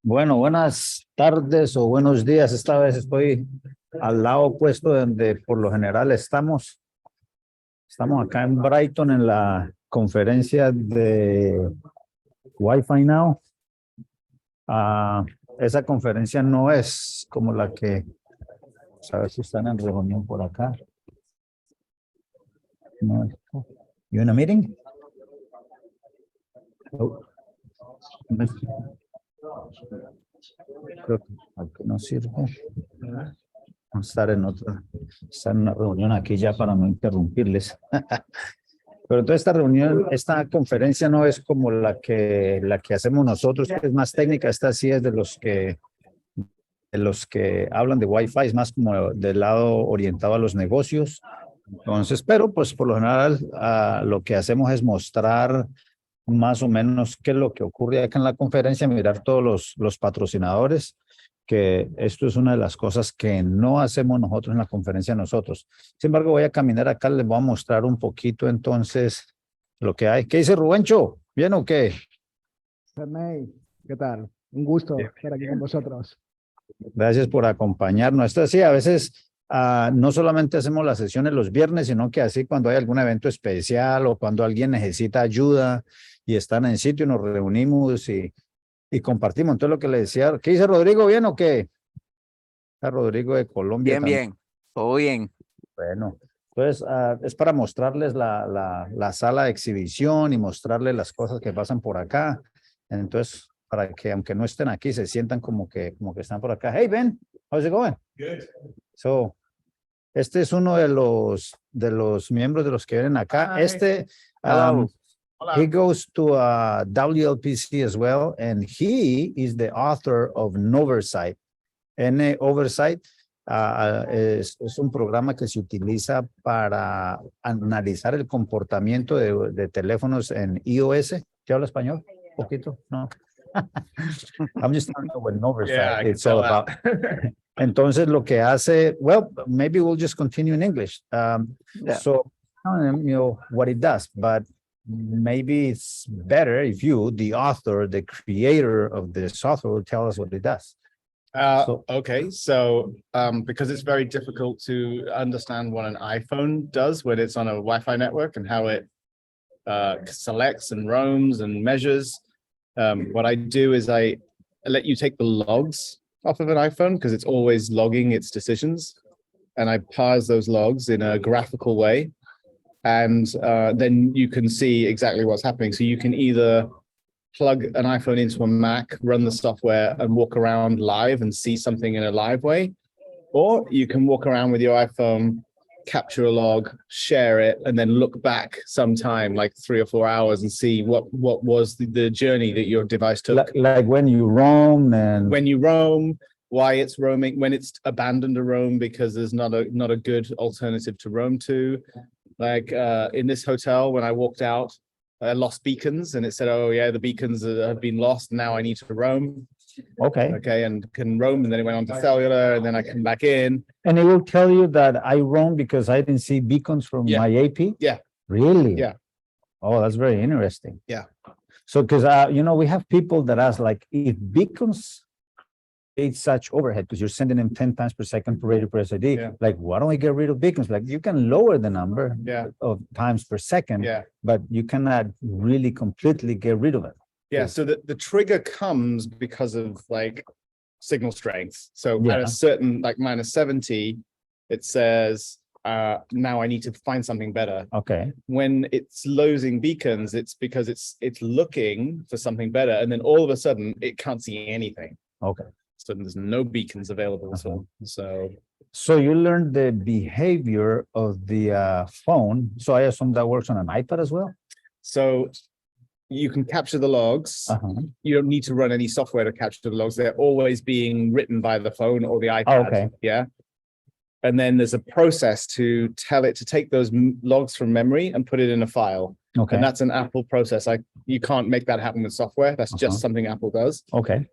Bueno, buenas tardes o buenos días. Esta vez estoy al lado opuesto de donde por lo general estamos. Estamos acá en Brighton en la conferencia de WiFiNow. Esa conferencia no es como la que, a ver si están en reunión por acá. No. You in a meeting? Oh. Creo que aquí no sirve. Vamos a estar en otra, estar en una reunión aquí ya para no interrumpirles. Pero entonces esta reunión, esta conferencia no es como la que hacemos nosotros, que es más técnica. Esta sí es de los que hablan de Wi-Fi, es más como del lado orientado a los negocios. Entonces, pero pues por lo general lo que hacemos es mostrar más o menos qué es lo que ocurre acá en la conferencia, mirar todos los patrocinadores, que esto es una de las cosas que no hacemos nosotros en la conferencia nosotros. Sin embargo, voy a caminar acá, les voy a mostrar un poquito entonces lo que hay. ¿Qué dice Rubencho? ¿Bien o qué? Ferney, ¿qué tal? Un gusto estar aquí con vosotros. Gracias por acompañarnos. Esto sí, a veces no solamente hacemos las sesiones los viernes, sino que así cuando hay algún evento especial o cuando alguien necesita ayuda y están en sitio, nos reunimos y compartimos. Entonces lo que le decía, ¿qué dice Rodrigo? ¿Bien o qué? Está Rodrigo de Colombia. Bien, también. bien, todo bien. Bueno, entonces es para mostrarles la sala de exhibición y mostrarles las cosas que pasan por acá. Entonces, para que aunque no estén aquí, se sientan como que están por acá. Hey, Ben, how's it going? Good. So, este es uno de los miembros de los que vienen acá. Hi. Hello. He goes to WLPC as well, and he is the author of nOversight. nOversight es un programa que se utiliza para analizar el comportamiento de teléfonos en iOS. ¿Qué habla español? ¿Un poquito? No. I'm just telling you what nOversight Yeah, I can it's all tell about. Entonces lo que hace, well, maybe we'll just continue in English. So, you know what it does, but maybe it's better if you, the author, the creator of the software, will tell us what it does. Okay, so because it's very difficult to understand what an iPhone does when it's on a Wi-Fi network and how it selects and roams and measures, what I do is I let you take the logs off of an iPhone because it's always logging its decisions, and I parse those logs in a graphical way, and then you can see exactly what's happening. So you can either plug an iPhone into a Mac, run the software, and walk around live and see something in a live way. Or you can walk around with your iPhone, capture a log, share it, and then look back sometime, like 3 or 4 hours, and see what was the journey that your device took. Like when you roam and... When you roam, why it's roaming, when it's abandoned a roam because there's not a good alternative to roam to. Like in this hotel, when I walked out, I lost beacons, and it said, "Oh yeah, the beacons have been lost. Now I need to roam." Okay, and can roam, and then it went on to cellular, and then I come back in. And it will tell you that I roam because I didn't see beacons from my AP? Yeah. Really? Yeah. Oh, that's very interesting. Yeah. So, because, we have people that ask, like, if beacons create such overhead, because you're sending them 10 times per second per radio per SID, Yeah. like, why don't we get rid of beacons? Like, you can lower the number of times per second, but you cannot really completely get rid of it. Yeah, so the trigger comes because of like signal strength. So at a certain, like -70, it says, now I need to find something better. Okay. When it's losing beacons, it's because it's looking for something better, and then all of a sudden it can't see anything. Okay. So there's no beacons available. So you learned the behavior of the phone. So I assume that works on an iPad as well? So you can capture the logs. You don't need to run any software to capture the logs. They're always being written by the phone or the iPad. Oh, okay. Yeah. And then there's a process to tell it to take those logs from memory and put it in a file. Okay. And that's an Apple process. You can't make that happen with software. That's just something Apple does. Okay.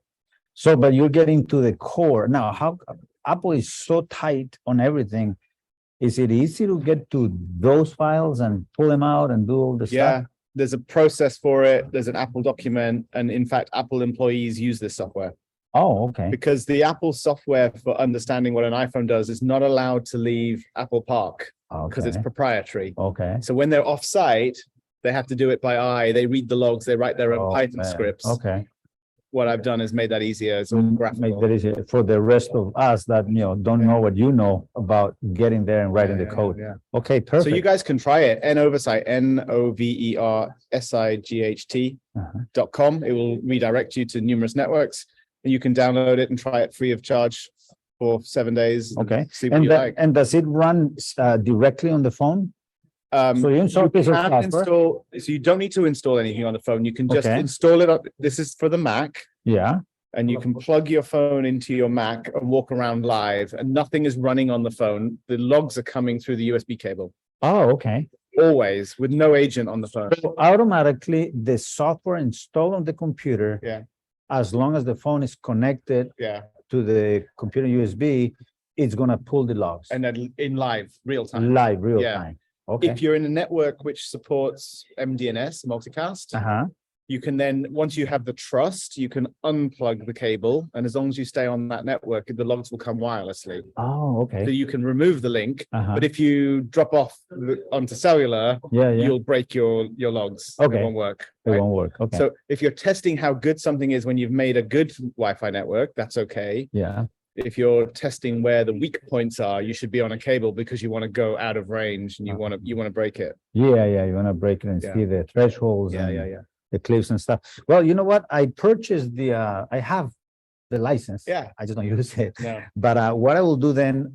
So, but you're getting to the core. Now, how Apple is so tight on everything. Is it easy to get to those files and pull them out and do all the stuff? there's a process for it. There's an Apple document. And in fact, Apple employees use this software Oh, okay. because the Apple software for understanding what an iPhone does is not allowed to leave Apple Park because it's Okay. proprietary. Okay. So when they're off site, they have to do it by eye. They read the logs. They write their own Oh, Python man. scripts. Okay. What I've done is made that easier. It's all Make graphical. that easy for the rest of us that, don't know what you know about getting there and writing the code. Yeah. Okay, So perfect. you guys can try it. nOversight, nOversight.com. It will redirect you to numerous networks, and you can download it and try it free of charge for 7 days. and Okay. See what you like. And does it run directly on the phone? So you install a piece of software? So you don't need to install anything on the phone. You can just Okay. install it. This is for the Mac, Yeah. and you can plug your phone into your Mac and walk around live, and nothing is running on the phone. The logs are coming through the USB cable, Oh, okay. always with no agent on the phone. So automatically the software installed on the computer. Yeah. As long as the phone is connected Yeah, to the computer USB, it's gonna pull the logs and then in live, real time. live, real Yeah. time. Okay. If you're in a network which supports MDNS, multicast, Uh-huh. you can then, once you have the trust, you can unplug the cable. And as long as you stay on that network, the logs will come wirelessly. Oh, So okay. you can remove the link. Uh-huh. But if you drop off onto cellular, Yeah, yeah. you'll break your logs. Okay. It won't work. It right? won't work. Okay. So if you're testing how good something is when you've made a good Wi-Fi network, that's okay. Yeah. If you're testing where the weak points are, you should be on a cable because you want to go out of range and you want to break it. Yeah, yeah. You wanna break it and Yeah. see the thresholds Yeah, and yeah, yeah. the cliffs and stuff. Well, you know what? I purchased I have the license. Yeah. I just don't use it. No. But what I will do then,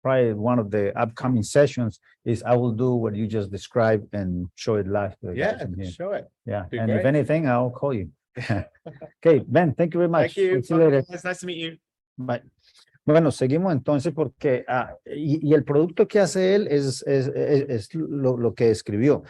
probably one of the upcoming sessions is I will do what you just described and show it live. to the guys Yeah, in here. show it. Yeah. be And if great. anything, I'll call you. Okay, Ben, thank you very much. Thank you. See you later. It's nice to meet you. Bye. Bueno, seguimos entonces porque, y el producto que hace él es lo que escribió.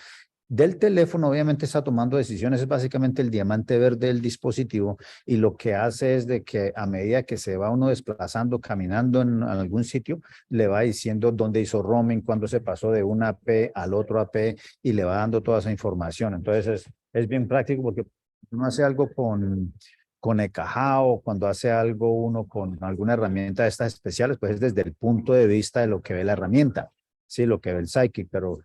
Del teléfono, obviamente está tomando decisiones, es básicamente el diamante verde del dispositivo, y lo que hace es de que a medida que se va uno desplazando, caminando en algún sitio, le va diciendo dónde hizo roaming, cuándo se pasó de una AP al otro AP, y le va dando toda esa información. Entonces es bien práctico porque uno hace algo con Ecajao, cuando hace algo uno con alguna herramienta de estas especiales, pues es desde el punto de vista de lo que ve la herramienta, sí, lo que ve el Psychic, pero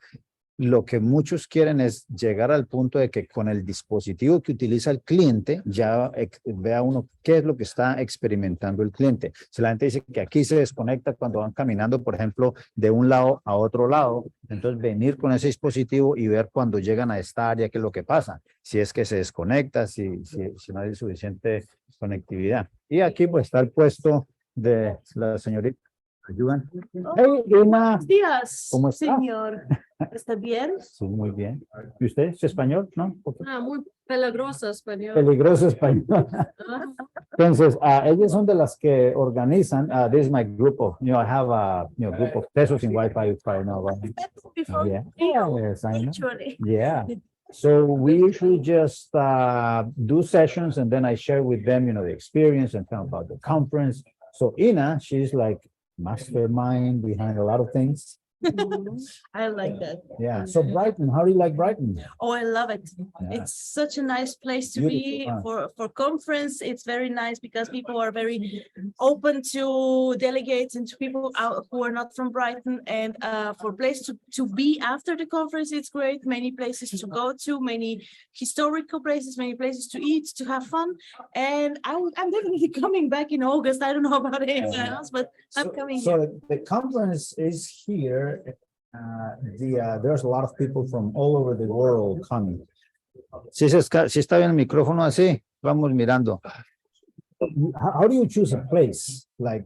lo que muchos quieren es llegar al punto de que con el dispositivo que utiliza el cliente ya vea uno qué es lo que está experimentando el cliente. Si la gente dice que aquí se desconecta cuando van caminando, por ejemplo, de un lado a otro lado, entonces venir con ese dispositivo y ver cuando llegan a esta área qué es lo que pasa. Si es que se desconecta, si no hay suficiente conectividad. Y aquí pues está el puesto de la señorita. ¿Ayudan? Hey, Lina. Buenos días, ¿Cómo está? señor. ¿Está bien? Sí, muy bien. ¿Y usted es español? ¿No? Muy peligroso español. Peligroso español. Ah, Entonces, ellas son de las que organizan. This is my group of, I have a group of pesos in Wi-Fi right now. Right? before Yeah. you, Yes, I know. actually. Yeah. So we usually just do sessions and then I share with them, the experience and tell them about the conference. So Ina, she's like mastermind behind a lot of things. I like that. Yeah. So Brighton, how do you like Brighton? Oh, I love it. Yeah. It's such a nice place to be Beautiful, for conference. It's very nice because people are very open to delegates and to people out who are not from Brighton. And for place to be after the conference, it's great. Many places to go to, many historical places, many places to eat, to have fun. And I'm definitely coming back in August. I don't know about anyone else, but I'm coming here. So the conference is here. There's a lot of people from all over the world coming. Si está bien el micrófono así, vamos mirando. How do you choose a place? Like,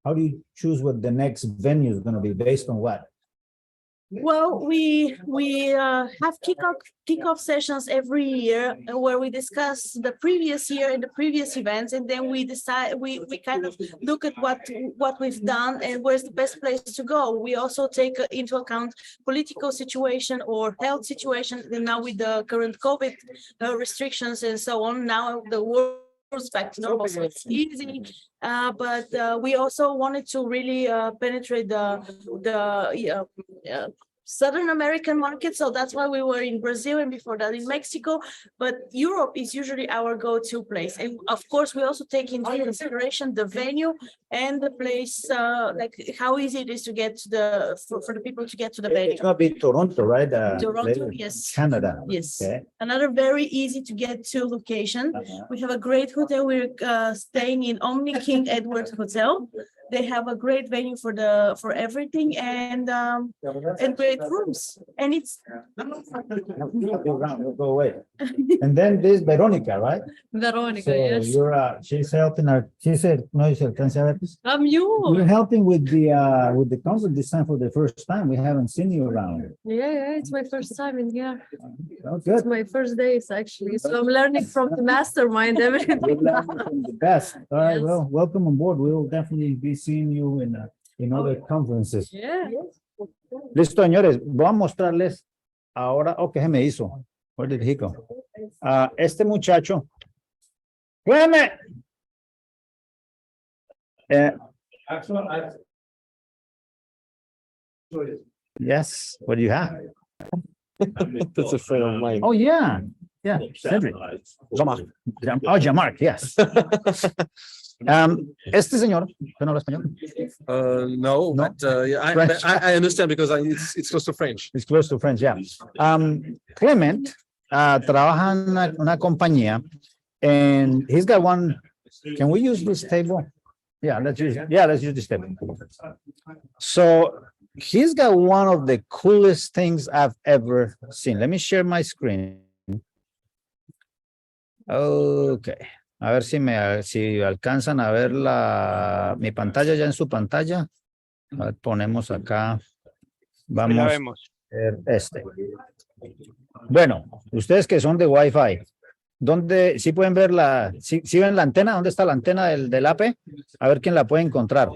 how do you choose what the next venue is going to be based on what? Well, we have kickoff sessions every year where we discuss the previous year and the previous events, and then we decide we kind of look at what we've done and where's the best place to go. We also take into account political situation or health situation, and now with the current COVID restrictions and so on, now the world's back to normal, so it's easy. But we also wanted to really penetrate the Southern American market, so that's why we were in Brazil and before that in Mexico. But Europe is usually our go-to place, and of course, we also take into consideration the venue and the place, like how easy it is to get to for the people to get to the venue. It's gonna be Toronto, right? Toronto, yes. Canada. Yes. Okay. Another very easy to get to location. We have a great hotel. We're staying in Omni King Edward Hotel. They have a great venue for everything and great rooms. And it's We'll go away. And then this Veronica, right? Veronica, So yes. she's helping her. She said, no, she alcanza a ver. I'm you. You're helping with the concert this time for the first time. We haven't seen you around. Yeah, it's my first time in here. Oh, It's good. my first days actually. So I'm learning from the mastermind everything. Good luck from the best. All right, Yes. well, welcome on board. We'll definitely be seeing you in other conferences. Yeah. Listo, señores, voy a mostrarles ahora, ¿qué se me hizo? Where did he go? Este muchacho. ¡Cuéme! Yes, what do you have? That's a friend of mine. Oh, yeah. Yeah, Cedric. Jamark, yes. Este señor, ¿usted no habla español? No, No? but yeah, French. I understand because it's close to French. It's close to French, yeah. Clement trabaja en una compañía and he's got one. Can we use this table? Yeah, let's use this table. So he's got one of the coolest things I've ever seen. Let me share my screen. Okay. A ver si alcanzan a ver mi pantalla ya en su pantalla. A ver, ponemos acá. Vamos a ver este. Bueno, ustedes que son de Wi-Fi, ¿dónde sí pueden ver sí ven la antena? ¿Dónde está la antena del AP? A ver quién la puede encontrar.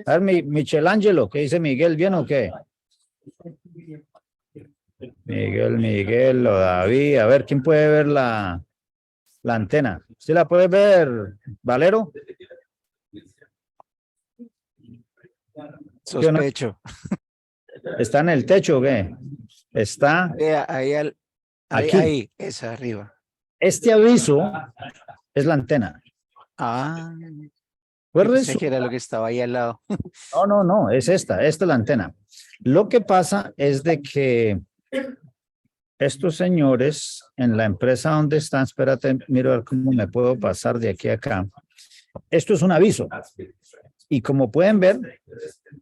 A ver, Michelangelo, ¿qué dice Miguel? ¿Bien o qué? Miguel o David, a ver, ¿quién puede ver la antena? ¿Sí la puede ver, Valero? Sospecho. ¿Está en el techo o qué? Está Ahí, aquí. ahí, esa arriba. Este aviso es la antena. Ah, Acuérdense. pensé que era lo que estaba ahí al lado. No, es esta es la antena. Lo que pasa es de que estos señores en la empresa donde están, espérate, miro a ver cómo me puedo pasar de aquí a acá. Esto es un aviso. Y como pueden ver,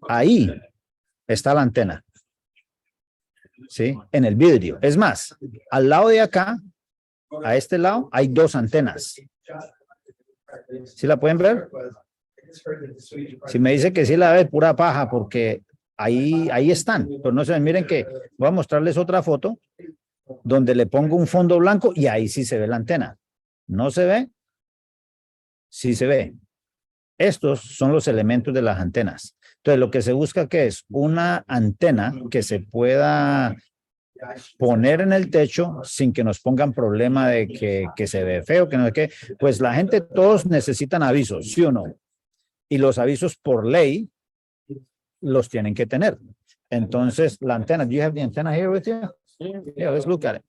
ahí está la antena. ¿Sí? En el vidrio. Es más, al lado de acá, a este lado, hay dos antenas. ¿Sí la pueden ver? Si me dice que sí la ve, pura paja, porque ahí están. Pero no se ven, miren que voy a mostrarles otra foto donde le pongo un fondo blanco y ahí sí se ve la antena. ¿No se ve? Sí se ve. Estos son los elementos de las antenas. Entonces, lo que se busca que es una antena que se pueda poner en el techo sin que nos pongan problema de que se ve feo, que no sé qué. Pues la gente, todos necesitan avisos, ¿sí o no? Y los avisos por ley los tienen que tener. Entonces, la antena, do you have the antenna here with you? Yeah, let's look at it.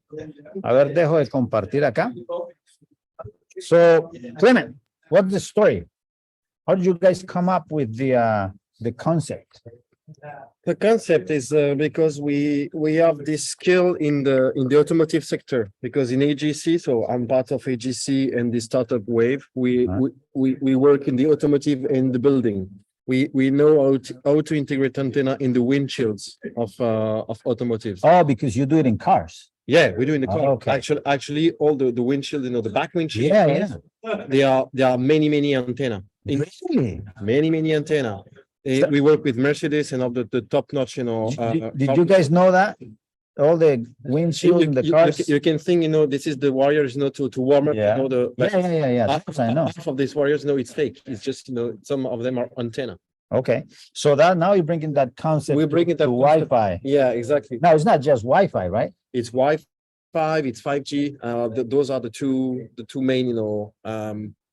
A ver, dejo de compartir acá. So, Clement, what's the story? How did you guys come up with the concept? The concept is because we have this skill in the automotive sector, because in AGC, so I'm part of AGC and the startup wave, we work in the automotive and the building. We know how to integrate antenna in the windshields of automotives. Oh, because you do it in cars. Yeah, we do in the car. Oh, okay. Actually, all the windshield, the back windshield. Yeah. There are many antenna. Really? Many antenna. We work with Mercedes and of the top notch, Did you guys know that? All the windshield in the cars? You can think, this is the wires, to warm up, Yeah. Yeah. half, I know. half of these wires, it's fake. It's just, some of them are antenna. Okay. So that now you're bringing that concept We're bringing to that concept. Wi-Fi. Yeah, exactly. Now it's not just Wi-Fi, right? It's Wi-Fi, it's 5G. Those are the two main,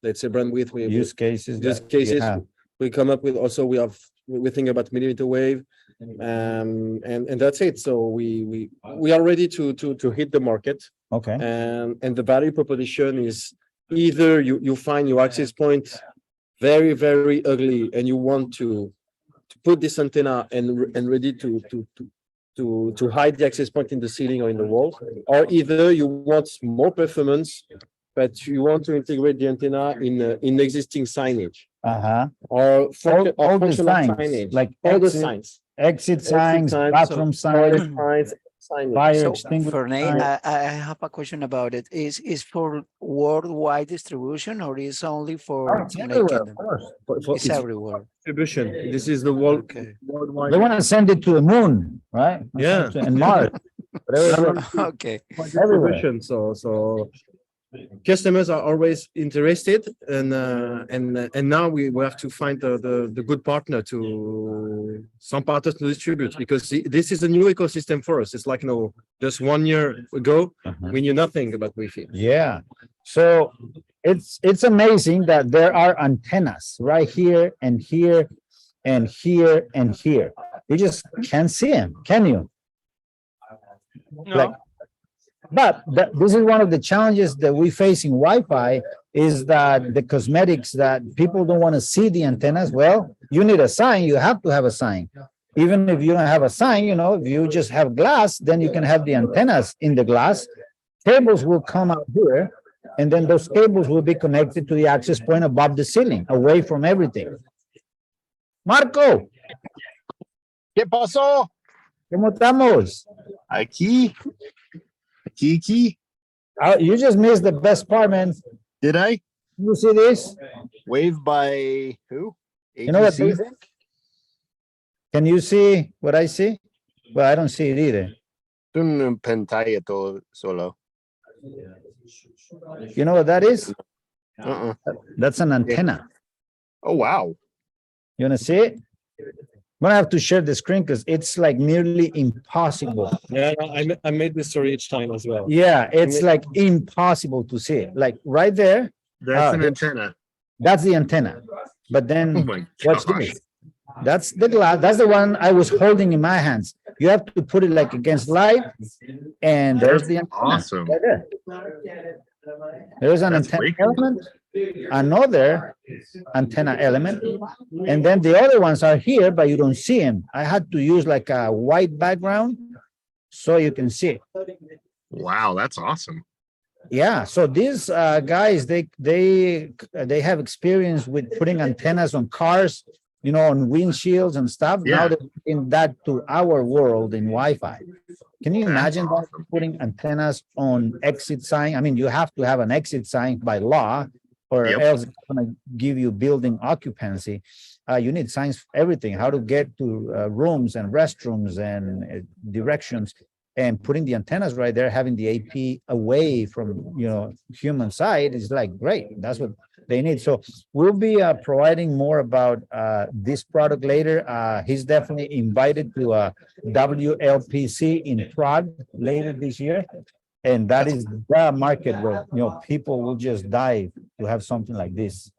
let's say bandwidth. Use cases. Use that cases. you have. We come up with also, we think about millimeter wave. and that's it. So we are ready to hit the market. Okay. And the value proposition is either you find your access point very, very ugly and you want to put this antenna and ready to hide the access point in the ceiling or in the wall, or either you want more performance, but you want to integrate the antenna in existing signage Uh-huh. or All the functional signs, signage, like all the exit, signs, exit signs, signs, bathroom toilet signs, signs, signage. fire So extinguisher for Nate, signs. I have a question about it. Is for worldwide distribution or is only for It's United everywhere, Kingdom? of course. It's everywhere. Distribution. This is the world. Okay. Worldwide. They want to send it to the moon, right? Yeah. And Mars. Whatever. Okay. Everywhere. Distribution. So customers are always interested, and now we have to find the good partner to some partners to distribute, because this is a new ecosystem for us. It's like, just 1 year ago we knew nothing about Wi-Fi. Yeah. So it's amazing that there are antennas right here and here and here and here. You just can't see them, can you? No. But this is one of the challenges that we face in Wi-Fi, is that the cosmetics that people don't want to see the antennas. Well, you need a sign. You have to have a sign. Even if you don't have a sign, if you just have glass, then you can have the antennas in the glass. Cables will come out here, and then those cables will be connected to the access point above the ceiling, away from everything. Marco, ¿Qué pasó? ¿cómo estamos? Aquí. You just missed the best part, man. Did I? You see this? Wave by who? You know what? AGC? Can you see what I see? Well, I don't see it either. Un pantalla todo solo. You know what that is? Uh-uh. That's an antenna. Oh, wow. You want to see it? I'm gonna have to share the screen because it's like nearly impossible. Yeah, I made this story each time as well. Yeah, it's like impossible to see it. Like right there, That's an Ah, antenna. that's the antenna. But then Oh my watch gosh. this. That's the glass. That's the one I was holding in my hands. You have to put it like against light, and there's the antenna. Awesome. Right there. There's an That's antenna way cool. element, another antenna element, and then the other ones are here, but you don't see them. I had to use like a white background so you can see it. Wow, that's awesome. Yeah, so these guys, they have experience with putting antennas on cars, on windshields and stuff. Yeah. Now they're bringing that to our world in Wi-Fi. Can you That's imagine that, awesome. putting antennas on exit sign? I mean, you have to have an exit sign by law, or Yep. else it's going to give you building occupancy. You need signs for everything, how to get to rooms and restrooms and directions. And putting the antennas right there, having the AP away from, human side is like great. That's what they need. So we'll be providing more about this product later. He's definitely invited to WLPC in Prague later this year. And that is the market where, people will just die to have something like this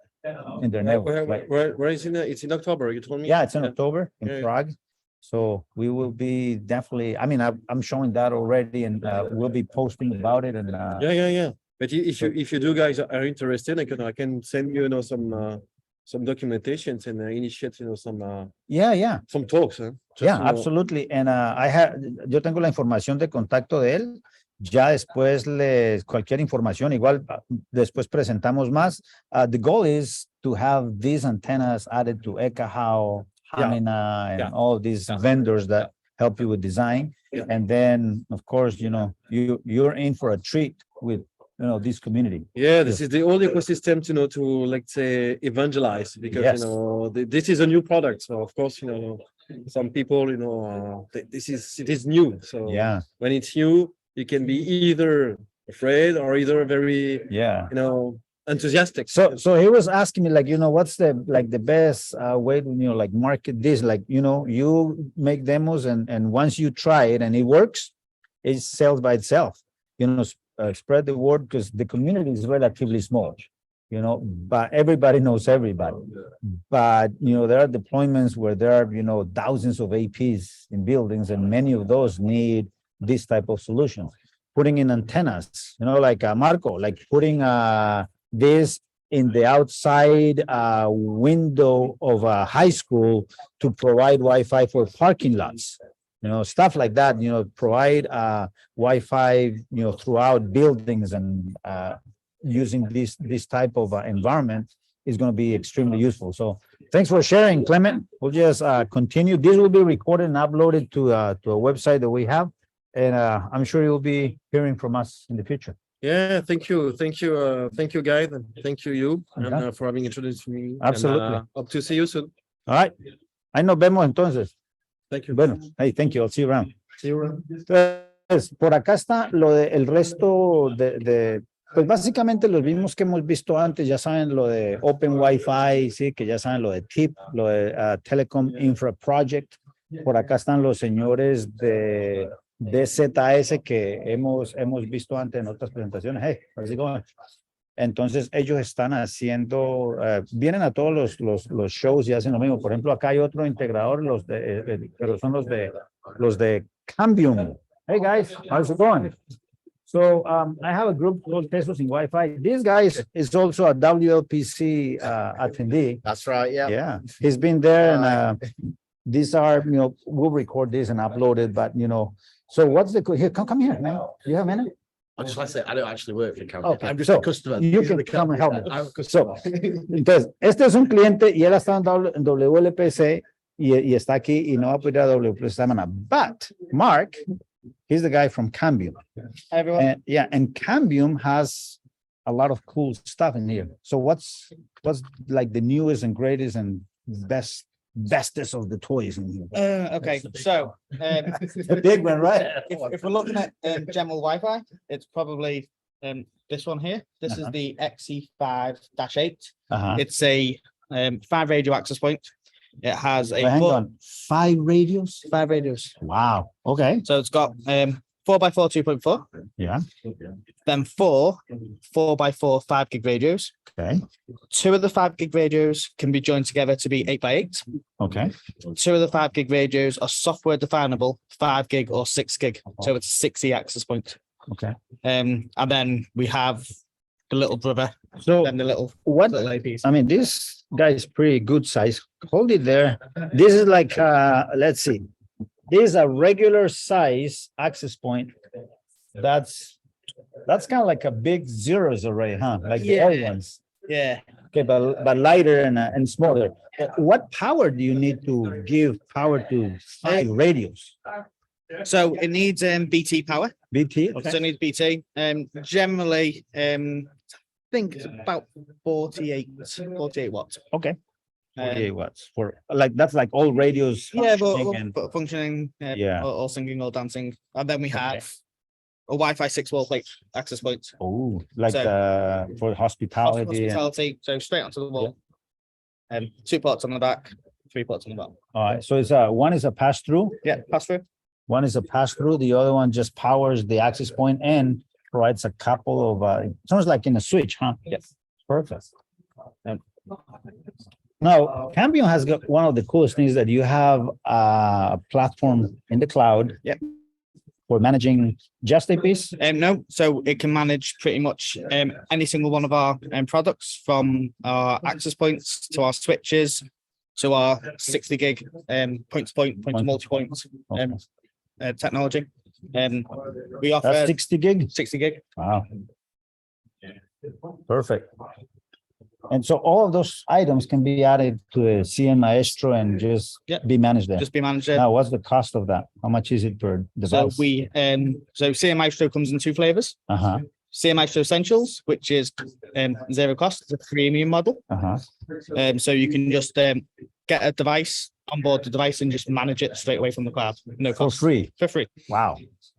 in their network. Like, Where is it? It's in October, you told me? yeah, it's in October in Yeah. Prague. So we will be definitely, I'm showing that already, and we'll be posting about it. And Yeah. But if you do guys are interested, I can send you, some documentations and initiate, some talks. Huh? Yeah, absolutely. And yo tengo la información de contacto de él. Ya después cualquier información, igual después presentamos más. The goal is to have these antennas added to Ekahau, Hamina, and all these vendors that help you with design. Yeah. And then, of course, you're in for a treat with, this community. Yeah, this is the only ecosystem to let's say evangelize, because Yes. this is a new product. So of course, some people, it is new. So Yeah, when it's new, you can be either afraid or either very, yeah. enthusiastic. So he was asking me, what's the best way to market this? You make demos, and once you try it and it works, it sells by itself. Spread the word, because the community is relatively small. you know, but everybody knows everybody. But, you know, there are deployments where there are, you know, thousands of APs in buildings, and many of those need this type of solution. Putting in antennas, you know, like Marco, like putting this in the outside window of a high school to provide Wi-Fi for parking lots. You know, stuff like that, you know, provide Wi-Fi, you know, throughout buildings, and using this type of environment is going to be extremely useful. So thanks for sharing, Clement. We'll just continue. This will be recorded and uploaded to a website that we have. And I'm sure you'll be hearing from us in the future. Yeah, thank you, guys, and thank you, and for having introduced me. Absolutely. And, hope to see you soon. All right. Ahí nos vemos entonces. Thank you. Bueno, hey, thank you. I'll see you around. See you around. Entonces, por acá está lo de el resto pues básicamente los mismos que hemos visto antes. Ya saben lo de Open Wi-Fi, sí, que ya saben lo de TIP, lo de Telecom Infra Project. Por acá están los señores de DZS que hemos visto antes en otras presentaciones. Hey, así como. Entonces ellos están haciendo, vienen a todos los shows y hacen lo mismo. Por ejemplo, acá hay otro integrador, pero son los de Cambium. Hey guys, how's it going? So I have a group called Tesos in Wi-Fi. This guy is also a WLPC attendee. That's right. Yeah. Yeah, he's been there, and these are, you know, we'll record this and upload it. But you know, so what's the here? Come here, man. Do you have a minute? I just like to say, I don't actually work for Cambium. Okay, I'm just so a customer. you can come and help me. So, entonces, este es un cliente y él está en WLPC y está aquí y no va a poder ir a WLPC esta semana. But Mark, he's the guy from Cambium. Everyone. And Cambium has a lot of cool stuff in here. So what's like the newest and greatest and bestest of the toys in here? Okay, so The big one, right? if we're looking at general Wi-Fi, it's probably this one here. This is the XE5-8. It's a 5 radio access point. It has a Hang on, 5 radios? 5 radios. Wow. Okay. So it's got 4x4 2.4, Yeah. then 4 4x4 5 gig radios. Okay. 2 of the 5 gig radios can be joined together to be 8x8. Okay. 2 of the 5 gig radios are software definable 5 gig or 6 gig. So it's a 6E access point. Okay. And then we have the little brother, So then the little what? APs. I mean, this guy is pretty good size. Hold it there. This is like, let's see. This is a regular size access point. That's kind of like a big zeros array, huh? Like the old ones. Yeah. Okay, but lighter and smaller. What power do you need to give power to 5 radios? So it needs BT power. BT? So Okay. it needs BT. Generally, I think it's about 48 watts. Okay. 48 watts for like, that's like all radios. Yeah, functioning and- but functioning, Yeah. or singing or dancing. And then we have a Wi-Fi 6 wall plate access point. Oh, like So- for hospitality. Hospitality, so straight onto the wall. 2 ports on the back, 3 ports on the bottom. All right, so it's one is a pass through. Yeah, pass through. One is a pass through. The other one just powers the access point and provides a couple of sounds like in a switch, huh? Yes. Perfect. Now, Cambium has got one of the coolest things that you have a platform in the cloud. Yep. For managing just APs. No, so it can manage pretty much any single one of our products, from our access points to our switches to our 60 gig point to multi-point technology. We offer That's 60 gig. 60 gig. Wow. Perfect. And so all of those items can be added to a CM Maestro and just be managed there. Just be managed there. Now, what's the cost of that? How much is it per So device? so CM Maestro comes in 2 flavors. Uh-huh, CM Maestro Essentials, which is 0 cost, it's a premium model. uh-huh. So you can just get a device, onboard the device, and just manage it straight away from the cloud. No For cost. free. For free. Wow.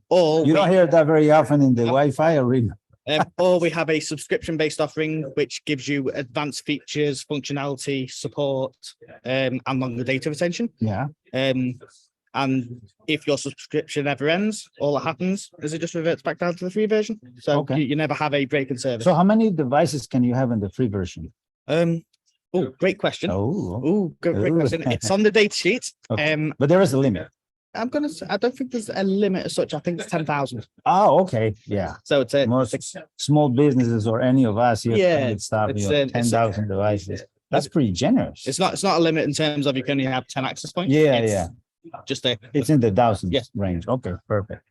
Or You don't hear that very often in the Wi-Fi arena. or we have a subscription-based offering, which gives you advanced features, functionality, support, and longer data retention. Yeah. And if your subscription ever ends, all that happens is it just reverts back down to the free version. So Okay. you never have a break in service. So how many devices can you have in the free version? Oh, great question. Oh, Great Ooh. question. It's on the data sheet. Okay. But there is a limit. I don't think there's a limit as such. I think it's 10,000. Oh, okay. Yeah. So it's a Most small businesses or any of us here Yeah, can stop it's, 10,000 devices. That's pretty generous. it's not a limit in terms of you can only have 10 access points. Yeah, It's yeah. Just a It's in the thousands Yes. range. Okay, perfect.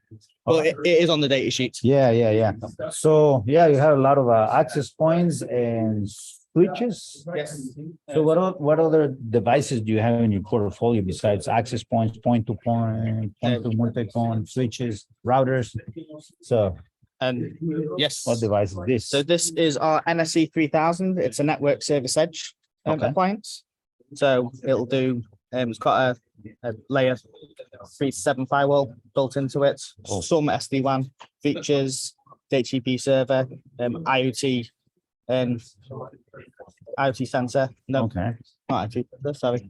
well, it is on the data sheet. Yeah. So yeah, you have a lot of access points and switches. Yes. So what other devices do you have in your portfolio besides access points, point-to-point, point-to-multi-point, switches, routers? So And yes. what device is this? So this is our NSE 3000. It's a network service edge Okay. appliance. So it'll do, it's got a layer 3-7 firewall built into it, Oh. some SD-WAN features, HTTP server, IoT, and IoT sensor. No, Okay. not IoT, sorry.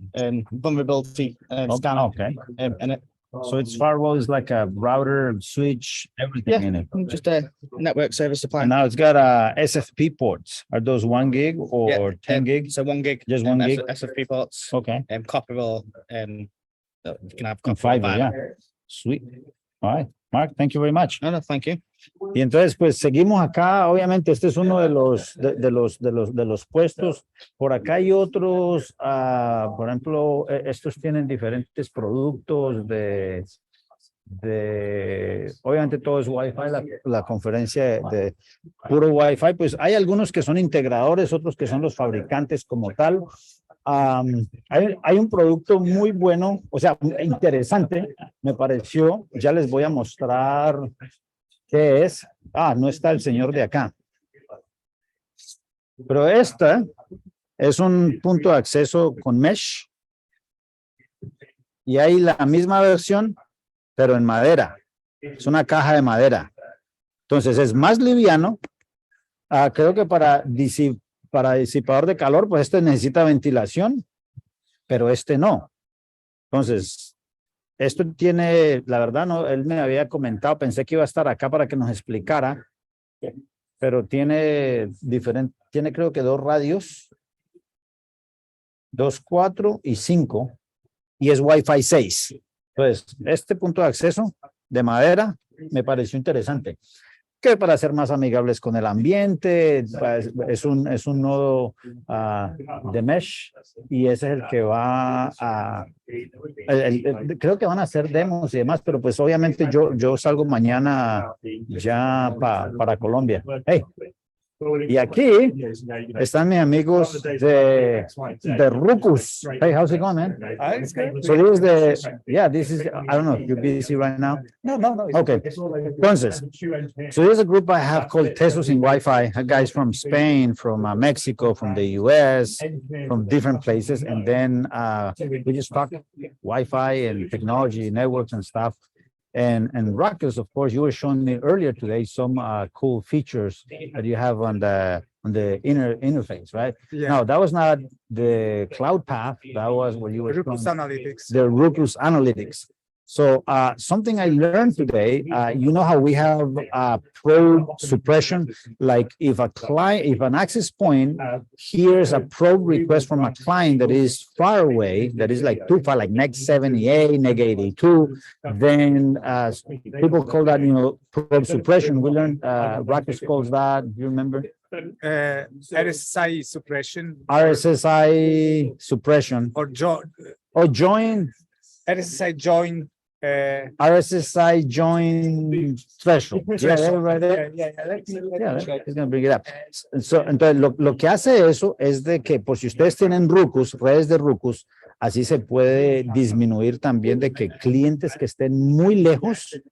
Vulnerability scanner. Okay. In it. So it's firewall is like a router, switch, everything in it. Just a network service And appliance. now it's got SFP ports. Are those 1 gig or 10 gig? So 1 gig. Just 1 gig? SFP ports, Okay. copper or, you can have Con copper or fiber, yeah. Sweet. All right. Mark, thank you very much. No, thank you. Y entonces, pues seguimos acá. Obviamente, este es uno de los puestos. Por acá hay otros, por ejemplo, estos tienen diferentes productos obviamente todo es Wi-Fi, la conferencia de puro Wi-Fi. Pues hay algunos que son integradores, otros que son los fabricantes como tal. Hay un producto muy bueno, o sea, interesante, me pareció. Ya les voy a mostrar qué es. No está el señor de acá. Pero esta es un punto de acceso con mesh. Y hay la misma versión, pero en madera. Es una caja de madera. Entonces es más liviano. Creo que para disipador de calor, pues este necesita ventilación, pero este no. Entonces, esto tiene, la verdad, no, él me había comentado, pensé que iba a estar acá para que nos explicara, pero tiene creo que 2 radios, 2, 4 y 5, y es Wi-Fi 6. Entonces, este punto de acceso de madera me pareció interesante, que para ser más amigables con el ambiente, es un nodo de mesh, y ese es el que va creo que van a hacer demos y demás, pero pues obviamente yo salgo mañana ya para Colombia. Hey. Y aquí están mis amigos de Ruckus. Hey, how's it going, man? So this is I don't know, you're busy right now? No. Okay. Entonces, so there's a group I have called Tesos in Wi-Fi, guys from Spain, from Mexico, from the US, from different places. And then we just talk Wi-Fi and technology, networks and stuff. And Ruckus, of course, you were showing me earlier today some cool features that you have on the inner interface, right? Yeah. No, that was not the cloud path. That was what you were Ruckus showing, Analytics. the Ruckus Analytics. So something I learned today, you know how we have probe suppression, like if an access point hears a probe request from a client that is far away, that is like too far, like neg 78, neg 82, then people call that, probe suppression. We learned, Ruckus calls that, do you remember? RSSI suppression. RSSI suppression. Or join. RSSI join. RSSI join threshold. Yeah, right there. Yeah, he's gonna bring it up. So, entonces, lo que hace eso es de que, por si ustedes tienen Ruckus, redes de Ruckus, así se puede disminuir también de que clientes que estén muy lejos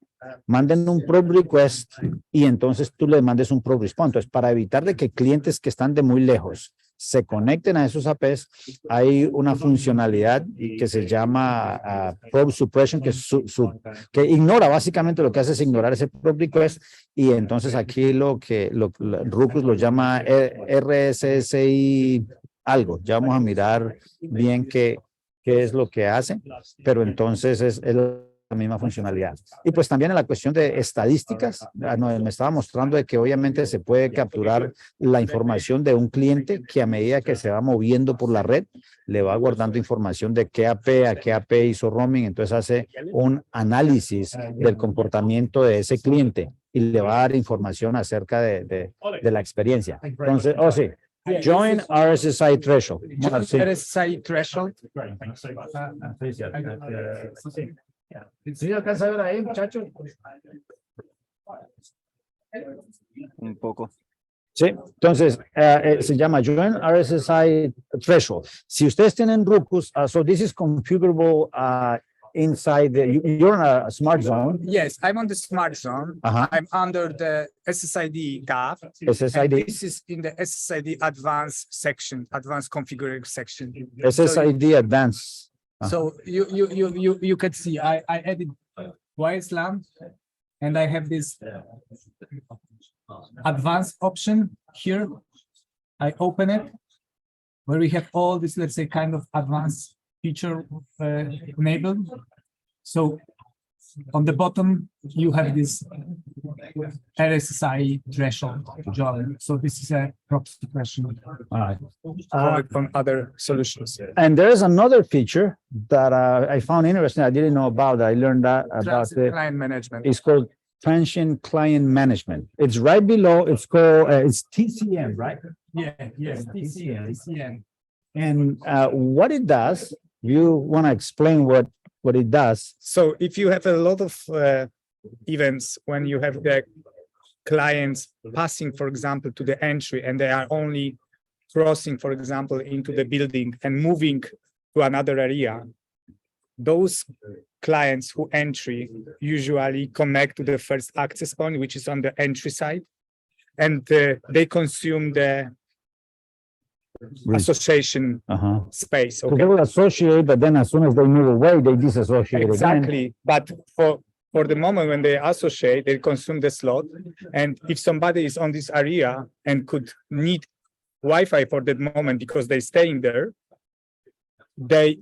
manden un probe request y entonces tú le mandes un probe response. Entonces, para evitar de que clientes que están de muy lejos se conecten a esos APs, hay una funcionalidad que se llama probe suppression, que ignora, básicamente lo que hace es ignorar ese probe request, y entonces aquí Ruckus lo llama RSSI algo. Ya vamos a mirar bien qué qué es lo que hace, pero entonces es la misma funcionalidad. Y pues también en la cuestión de estadísticas, me estaba mostrando de que obviamente se puede capturar la información de un cliente que a medida que se va moviendo por la red, le va guardando información de qué AP hizo roaming, entonces hace un análisis del comportamiento de ese cliente y le va a dar información acerca de la experiencia. Entonces, sí. Join RSSI threshold. RSSI threshold. ¿Sí alcanza a ver ahí, muchachos? Un poco. Sí, entonces se llama Join RSSI threshold. Si ustedes tienen Ruckus, so this is configurable inside you're in a smart zone. Yes, I'm on the smart zone. I'm under the SSID gap. SSID. And this is in the SSID advanced section, advanced configuring section. SSID advanced. So you can see I added YSLAM and I have this advanced option here. I open it where we have all this, let's say, kind of advanced feature enabled. So on the bottom, you have this RSSI threshold join. So this is a proxy threshold. All right. From other solutions. And there is another feature that I found interesting. I didn't know about that. I learned that about Transit client management. It's called Transient Client Management. It's right below. It's called it's TCM, right? Yeah, yes, TCM. And what it does, you want to explain what it does? So if you have a lot of events when you have the clients passing, for example, to the entry, and they are only crossing, for example, into the building and moving to another area, those clients who entry usually connect to the first access point, which is on the entry side, and they consume the association space. So they will associate, but then as soon as they move away, they disassociate Exactly. again. But for the moment when they associate, they consume the slot. And if somebody is on this area and could need Wi-Fi for that moment because they're staying there, they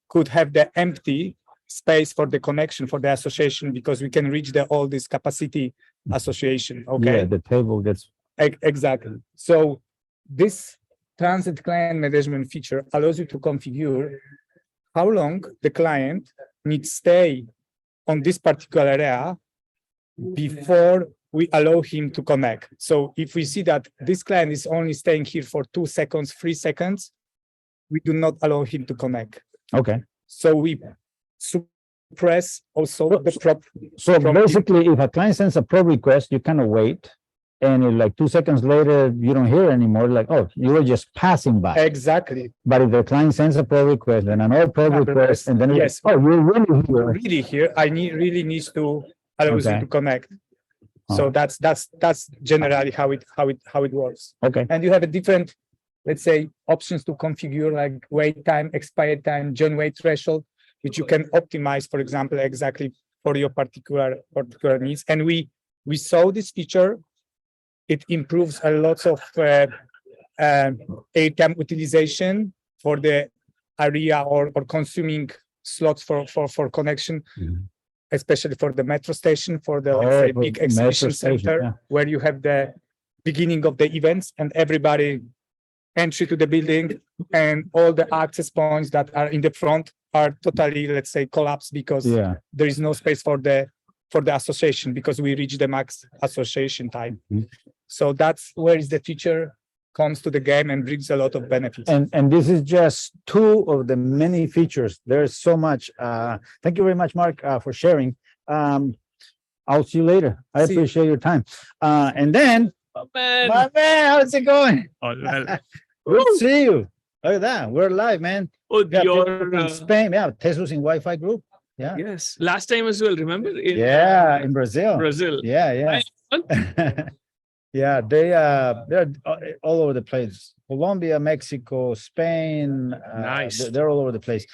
could have the empty space for the connection for the association because we can reach all this capacity association. Okay. Yeah, the table gets Exactly. So this transit client management feature allows you to configure how long the client needs stay on this particular area before we allow him to connect. So if we see that this client is only staying here for 2 seconds, 3 seconds, we do not allow him to connect. okay. So we suppress also the prop. So basically, if a client sends a probe request, you kind of wait. And like 2 seconds later, you don't hear anymore. Like, oh, you were just passing by. Exactly. But if the client sends a probe request, then another probe request, and then yes, oh, you're really here. Really here. I really needs to allow Okay. you to connect. So that's generally how it works. Okay. And you have a different, let's say, options to configure like wait time, expired time, join wait threshold, which you can optimize, for example, exactly for your particular needs. And we saw this feature. It improves a lot of airtime utilization for the area or consuming slots for connection, especially for the metro station, for the let's say, big exhibition center, where you have the beginning of the events and everybody entry to the building and all the access points that are in the front are totally, let's say, collapsed because there is no space for the association because we reach the max association time. So that's where is the feature comes to the game and brings a lot of benefits. And this is just 2 of the many features. There's so much. Thank you very much, Mark, for sharing. I'll see you later. I appreciate your time. And then, my man, how's it going? Good to see you. Look at that. We're live, man. Oh, you're in Spain. Yeah, Tesos in Wi-Fi group. Yeah. Yes. Last time as well, remember? In Brazil. Brazil. Yeah. Yeah, they're all over the place. Colombia, Mexico, Spain. Nice. They're all over the place.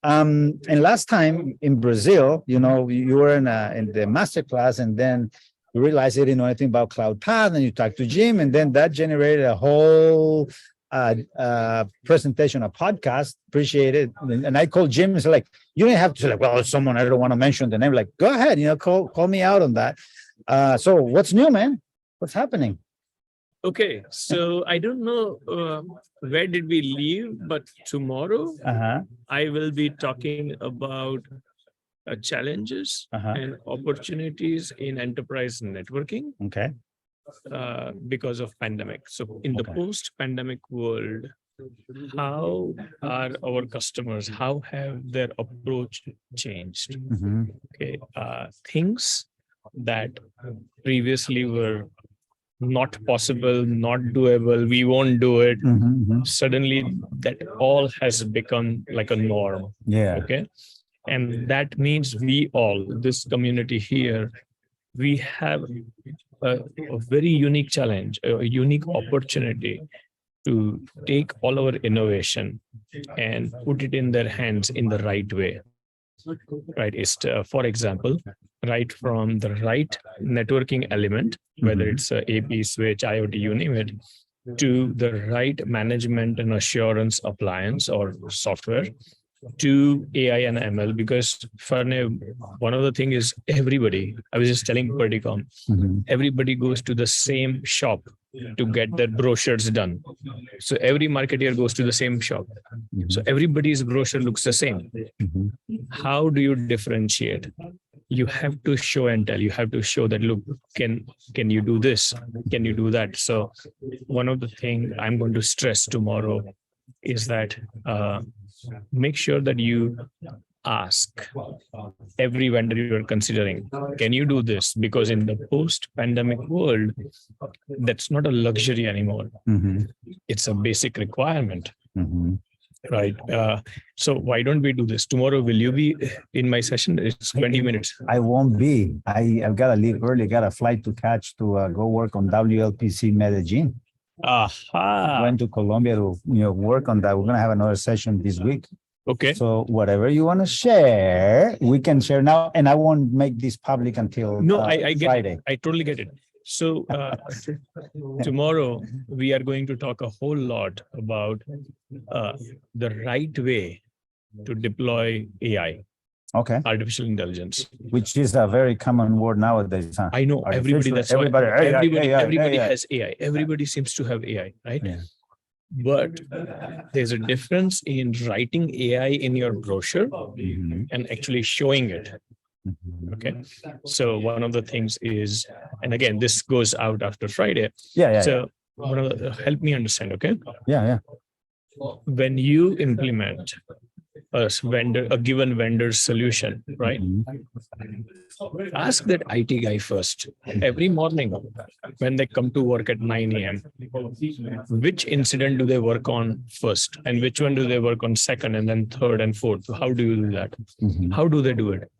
And last time in Brazil, you know, you were in the master class, and then you realized you didn't know anything about Cloud Path, and you talked to Jim, and then that generated a whole presentation, a podcast. Appreciate it. And I called Jim and said, like, you didn't have to say, like, well, someone, I don't want to mention the name. Like, go ahead, call me out on that. So what's new, man? What's happening? Okay, so I don't know where did we leave, but tomorrow I will be talking about challenges and opportunities in enterprise networking. Okay. Because of pandemic. So in the post-pandemic world, how are our customers? How have their approach changed? Okay, things that previously were not possible, not doable, we won't do it. Suddenly that all has become like a norm. Yeah. Okay. And that means we all, this community here, we have a very unique challenge, a unique opportunity to take all our innovation and put it in their hands in the right way. Right? Is for example, right from the right networking element, whether it's a AP switch, IoT, you name it, to the right management and assurance appliance or software, to AI and ML, because one of the things is everybody, I was just telling Perdicom, everybody goes to the same shop to get their brochures done. So every marketeer goes to the same shop. So everybody's brochure looks the same. How do you differentiate? You have to show and tell. You have to show that, look, can you do this? Can you do that? So one of the things I'm going to stress tomorrow is that make sure that you ask every vendor you're considering, can you do this? Because in the post-pandemic world, that's not a luxury anymore. It's a basic requirement. Right. So why don't we do this? Tomorrow, will you be in my session? It's 20 minutes. I won't be. I've got to leave early, got a flight to catch to go work on WLPC Medellín. Went to Colombia to work on that. We're gonna have another session this week. Okay. So whatever you want to share, we can share now, and I won't make this public until I get Friday. it. I totally get it. So tomorrow we are going to talk a whole lot about the right way to deploy AI. Okay. Artificial intelligence, which is a very common word nowadays. Huh? I know everybody. That's everybody. Everybody has AI. Everybody seems to have AI, right? Yeah. But there's a difference in writing AI in your brochure and actually showing it. Okay. So one of the things is, and again, this goes out after Friday. So one of the, help me understand. Okay. When you implement a given vendor solution, right? Ask that IT guy first, every morning when they come to work at 9 a.m. which incident do they work on first, and which one do they work on second, and then third and fourth? How do you do that? How do they do it?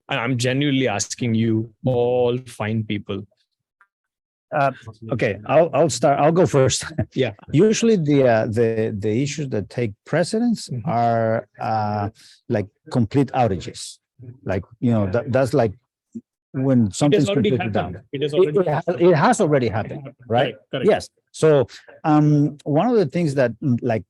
And I'm genuinely asking you, all fine people. Okay, I'll start. I'll go first. Yeah. Usually the issues that take precedence are like complete outages. Like, that's like when something's completely down. It has already happened, right? Correct. Yes. So one of the things that like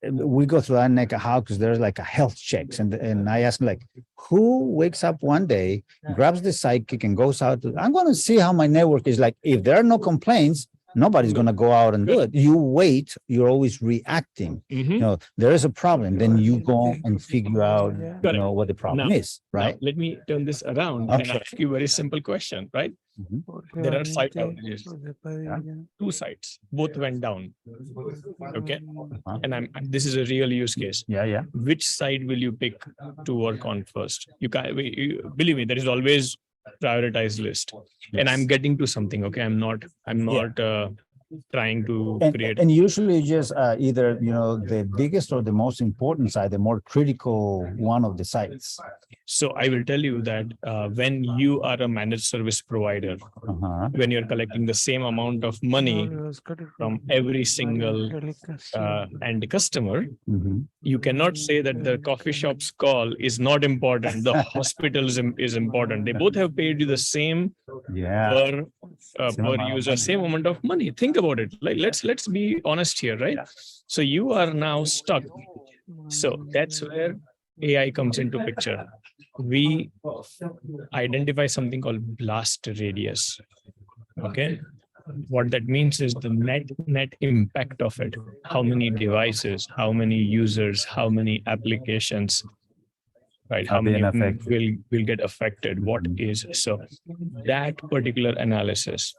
we go through that neck how, because there's like a health checks, and I ask like, who wakes up one day, grabs the sidekick and goes out I'm going to see how my network is. Like, if there are no complaints, nobody's going to go out and do it. You wait, you're always reacting. There is a problem, then you go and figure out what the problem is, right? Now, let me turn this around and ask you a very simple question, right? There are site outages. 2 sites, both went down. Okay. And this is a real use case. Yeah. Which site will you pick to work on first? You can't, believe me, there is always prioritized list. And I'm getting to something. Okay. I'm not trying to create. And usually just either, the biggest or the most important site, the more critical one of the sites. So I will tell you that when you are a managed service provider, when you're collecting the same amount of money from every single end customer, you cannot say that the coffee shop's call is not important. The hospital is important. They both have paid you the same per per user, same amount of money. Think about it. Like let's be honest here, right? So you are now stuck. So that's where AI comes into picture. We identify something called blast radius. Okay. What that means is the net impact of it. How many devices, how many users, how many applications, right? How many will get affected? What is so that particular analysis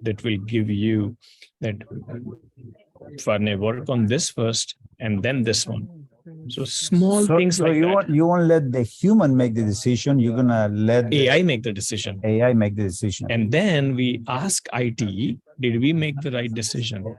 that will give you that Farne, work on this first and then this one. So small things so like that. You won't let the human make the decision. You're gonna let AI make the decision. AI make the decision. And then we ask IT, did we make the right decision?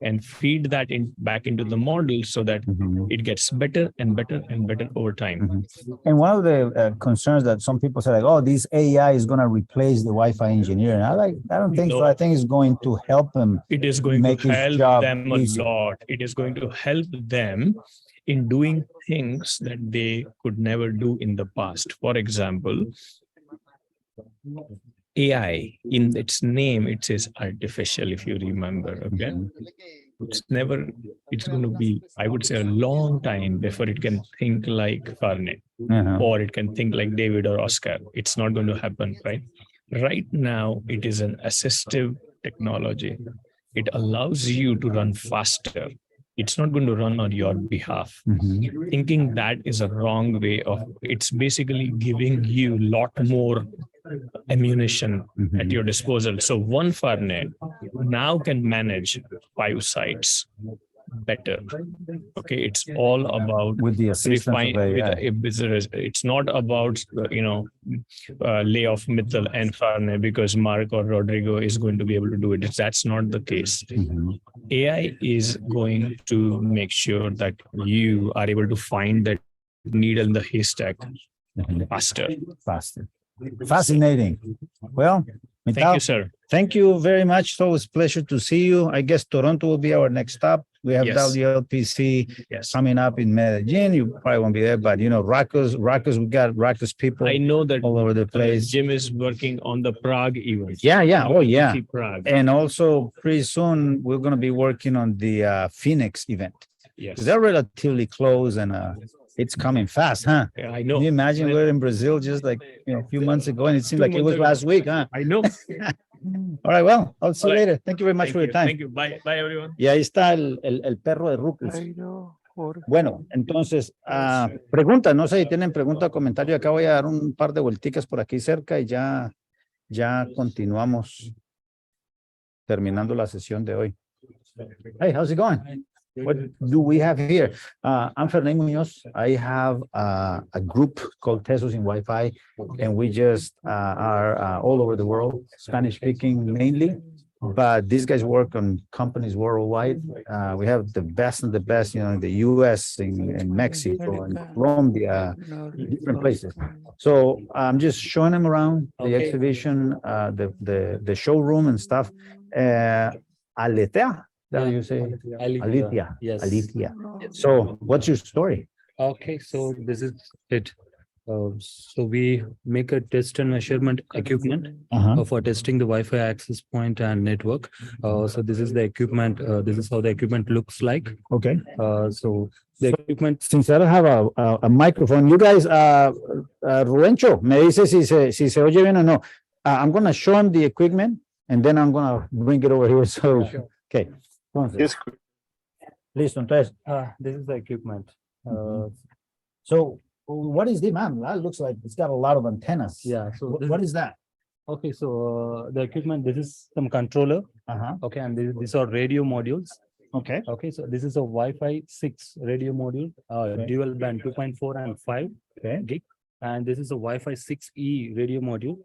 And feed that back into the model so that it gets better and better and better over time. And one of the concerns that some people say, like, oh, this AI is going to replace the Wi-Fi engineer. And I don't think so. I think it's going to help them. It is going make to help his job them a easier. lot. It is going to help them in doing things that they could never do in the past. For example, AI, in its name, it says artificial, if you remember, okay? It's going to be, I would say, a long time before it can think like Farne, or it can think like David or Oscar. It's not going to happen, right? Right now, it is an assistive technology. It allows you to run faster. It's not going to run on your behalf. Thinking that is a wrong way of, it's basically giving you a lot more ammunition at your disposal. So one Farne now can manage 5 sites better. Okay, it's all about with the assistance of AI. It's not about lay off Mithil and Farne because Mark or Rodrigo is going to be able to do it. That's not the case. AI is going to make sure that you are able to find that needle in the haystack faster. Fascinating. Well, thank you, sir. Thank you very much. So it's a pleasure to see you. I guess Toronto will be our next stop. We have WLPC coming up in Medellin. You probably won't be there, but Racos, we got Racos people. I know that all over the place. Jim is working on the Prague event. Yeah. Oh, yeah. Prague. And also pretty soon we're going to be working on the Phoenix event. Yes. They're relatively close and it's coming fast, huh? Yeah, I know. Can you imagine we're in Brazil just like a few months ago and it seemed like it was last week, huh? I know. All right, well, I'll see you later. Thank you very much for your time. Thank you. Bye, everyone. Y ahí está el perro de Ruckus. Bueno, entonces, preguntas, no sé si tienen pregunta o comentario. Acá voy a dar un par de vuelticas por aquí cerca y ya continuamos terminando la sesión de hoy. Hey, how's it going? What do we have here? I'm Fernando Munoz. I have a group called Tesos in Wi-Fi, and we just are all over the world, Spanish speaking mainly, but these guys work on companies worldwide. We have the best of the best, in the US, in Mexico, in Colombia, different places. So I'm just showing them around the exhibition, the showroom and stuff. Aletea. That you say? Alithia. Yes. Alithia. So what's your story? Okay, so this is it. So we make a test and measurement equipment for testing the Wi-Fi access point and network. So this is the equipment. This is how the equipment looks like. Okay. So the equipment. Since I don't have a microphone, you guys, Ruencho, me dice si se oye bien o no. I'm going to show him the equipment and then I'm going to bring it over here. So, okay. Yes. Listo, entonces. This is the equipment. So what is the man? That looks like it's got a lot of antennas. Yeah. So what is that? Okay, so the equipment, this is some controller. Okay, and these are radio modules. Okay. Okay, so this is a Wi-Fi 6 radio module, dual band 2.4 and 5 gig. And this is a Wi-Fi 6E radio module.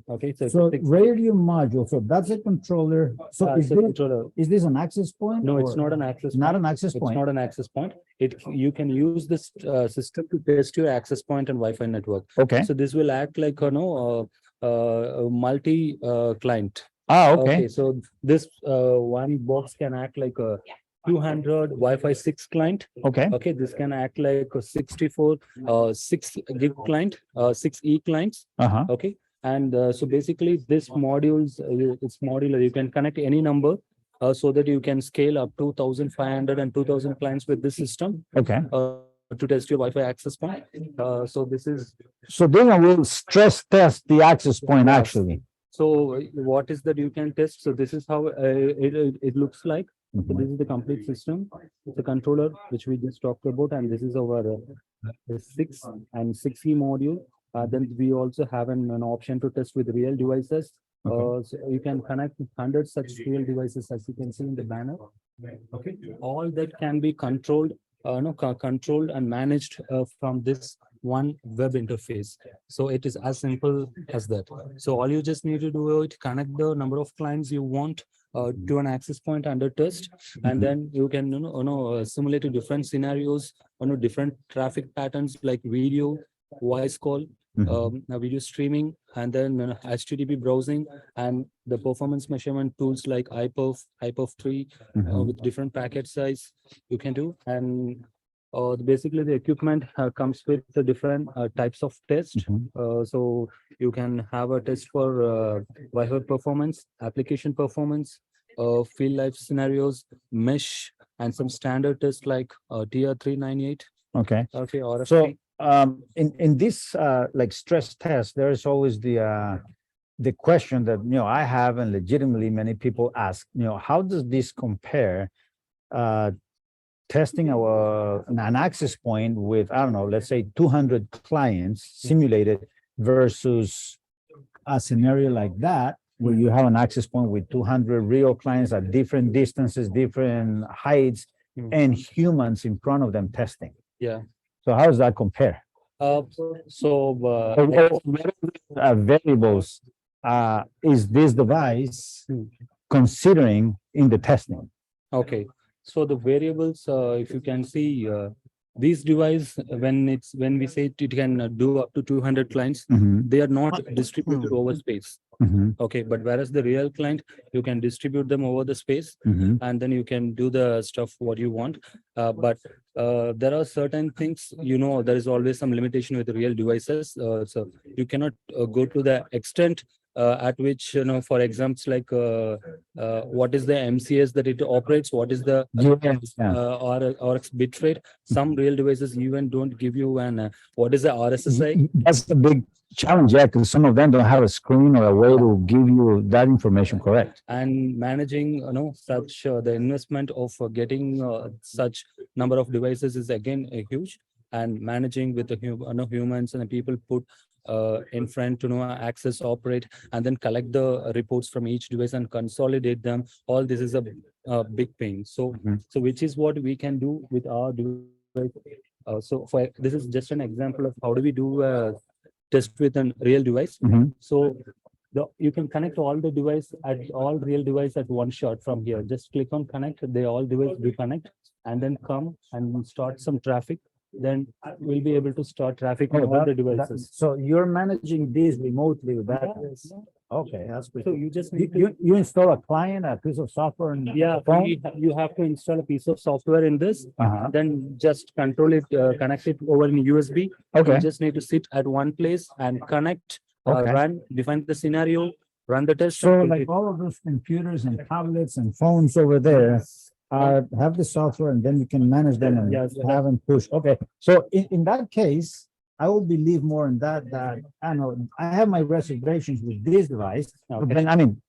Okay, so radio module. So that's a controller. So is this an access point? No, it's not an access point. Not an access point. It's not an access point. You can use this system to test your access point and Wi-Fi network. Okay. So this will act like a multi client. Okay. So this one box can act like a 200 Wi-Fi 6 client. Okay, this can act like a 64 6 gig client, 6E clients. Okay. And so basically this modules, it's modular. You can connect any number so that you can scale up to 1,500 and 2,000 clients with this system. Okay. To test your Wi-Fi access point. So this is. So then I will stress test the access point Yes. actually. So what is that you can test? So this is how it looks like. So Mhm. this is the complete system. It's a controller which we just talked about, and this is our 6 and 6E module. Then we also have an option to test with real devices. So you can connect 100 such real devices as you can see in the banner. Okay, all that can be controlled, controlled and managed from this one web interface. So it is as simple as that. So all you just need to do is connect the number of clients you want to an access point under test, and then you can simulate different scenarios, different traffic patterns like video, voice call, video streaming, and then HTTP browsing, and the performance measurement tools like iPerf, iPerf3 with different packet size you can do. And basically the equipment comes with the different types of test. So you can have a test for Wi-Fi performance, application performance, field life scenarios, mesh, and some standard tests like TR398. Okay. Okay. RFP. So in this like stress test, there is always the question that I have, and legitimately many people ask, how does this compare testing an access point with, I don't know, let's say 200 clients simulated versus a scenario like that where you have an access point with 200 real clients at different distances, different heights, and humans in front of them testing. Yeah. So how does that compare? Variables is this device considering in the testing? Okay, so the variables, if you can see, these device, when we say it can do up to 200 clients, they are not distributed over space. Okay, but whereas the real client, you can distribute them over the space, and then you can do the stuff what you want. But there are certain things, there is always some limitation with the real devices. So you cannot go to the extent at which, for examples like what is the MCS that it operates, what is the RX bit rate. Some real devices even don't give you an what is the RSSI. That's the big challenge, yeah, because some of them don't have a screen or a way to give you that information correct. And managing, such the investment of getting such number of devices is again huge, and managing with the humans and the people put in front to access, operate, and then collect the reports from each device and consolidate them. All this is a big pain. So, so which is what we can do with our device. So for this is just an example of how do we do test with a real device. So you can connect all the device at all real device at one shot from here. Just click on connect, they all device do connect, and then come and start some traffic. Then we'll be able to start traffic on all the devices. So you're managing these remotely with that? Okay, that's good. So you just you install a client, a piece of software, and you have to install a piece of software in this, then just control it, connect it over in USB. Okay. You just need to sit at one place and connect, run, define the scenario, run the test. So like all of those computers and tablets and phones over there have the software, and then you can manage them and have them push. Okay, so in that case, I will believe more in that I know I have my reservations with this device, but then I mean,